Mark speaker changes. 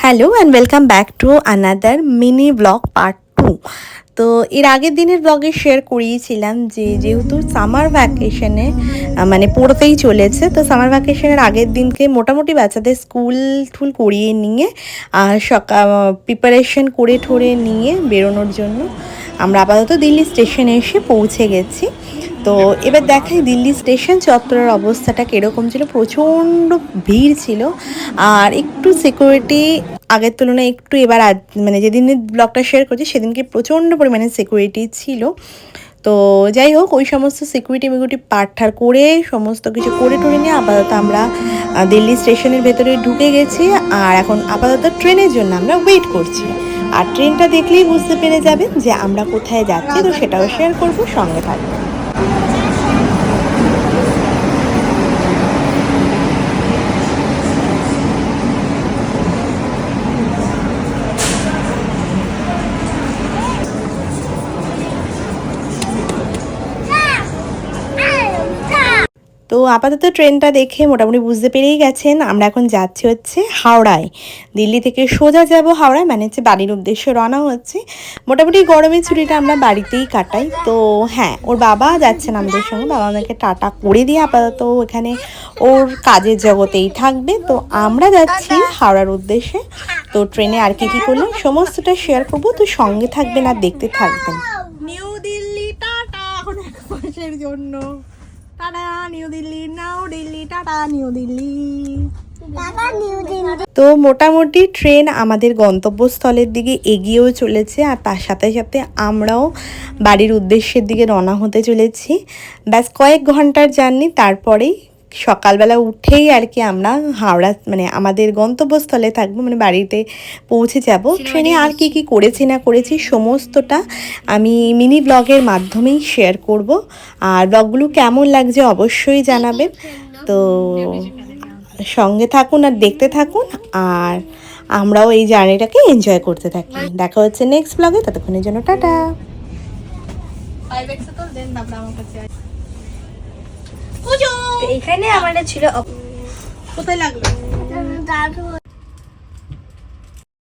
Speaker 1: Hello and welcome back to another mini blog part 2। তো এর আগের দিনের ব্লগে শেয়ার করিয়েছিলাম যে যেহেতু সামার ভ্যাকেশনে মানে পড়তেই চলেছে, তো সামার ভ্যাকেশনের আগের দিনকে মোটামুটি বাচ্চাদের স্কুল টুল করিয়ে নিয়ে সকাল প্রিপারেশন করে ঠোরে নিয়ে বেরোনোর জন্য আমরা আপাতত দিল্লি স্টেশনে এসে পৌঁছে গেছি। তো এবার দেখাই দিল্লি স্টেশন চত্বরের অবস্থাটা কীরকম ছিল। প্রচণ্ড ভিড় ছিল আর একটু সিকিউরিটি আগের তুলনায় একটু এবার মানে যেদিন ব্লগটা শেয়ার করছি সেদিনকে প্রচণ্ড পরিমাণে সিকিউরিটি ছিল। তো যাই হোক, ওই সমস্ত সিকিউরিটি পাঠার করে সমস্ত কিছু করে টরে নিয়ে আপাতত আমরা দিল্লি স্টেশনের ভেতরে ঢুকে গেছি। আর এখন আপাতত ট্রেনের জন্য আমরা ওয়েট করছি। আর ট্রেনটা দেখলেই বুঝতে পেরে যাবেন যে আমরা কোথায় যাচ্ছি, তো সেটাও শেয়ার করবো, সঙ্গে থাকবো। তো আপাতত ট্রেনটা দেখে মোটামুটি বুঝতে পেরেই গেছেন আমরা এখন যাচ্ছি হচ্ছে হাওড়ায়। দিল্লি থেকে সোজা যাব হাওড়ায়, মানে হচ্ছে বাড়ির উদ্দেশ্যে রওনা হচ্ছে। মোটামুটি গরমের ছুটিটা আমরা বাড়িতেই কাটাই। তো হ্যাঁ, ওর বাবা যাচ্ছেন আমাদের সঙ্গে, বাবা আমাদেরকে টাটা করে দিয়ে আপাতত এখানে ওর কাজের জগতেই থাকবে। তো আমরা যাচ্ছি হাওড়ার উদ্দেশ্যে। তো ট্রেনে আর কি করলাম সমস্তটা শেয়ার করবো, তো সঙ্গে থাকবেন আর দেখতে থাকবেন।
Speaker 2: নিউ দিল্লি টাটা এখন এক মাসের জন্য। টাটা নিউ দিল্লি, নাও দিল্লি, টাটা নিউ দিল্লি।
Speaker 1: তো মোটামুটি ট্রেন আমাদের গন্তব্যস্থলের দিকে এগিয়েও চলেছে আর তার সাথে সাথে আমরাও বাড়ির উদ্দেশ্যের দিকে রওনা হতে চলেছি। ব্যাস কয়েক ঘন্টার জার্নি, তারপরেই সকালবেলা উঠেই আর কি আমরা হাওড়া মানে আমাদের গন্তব্যস্থলে থাকবো, মানে বাড়িতে পৌঁছে যাব। ট্রেনে আর কি করেছি না করেছি সমস্তটা আমি মিনি ব্লগের মাধ্যমেই শেয়ার করব। আর ব্লগগুলো কেমন লাগছে অবশ্যই জানাবেন। তো সঙ্গে থাকুন আর দেখতে থাকুন, আর আমরাও এই জার্নিটাকে এনজয় করতে থাকি। দেখা হচ্ছে নেক্সট ব্লগে, ততক্ষণের জন্য টাটা।
Speaker 2: এখানে আমার ছিল কোথায় লাগলো?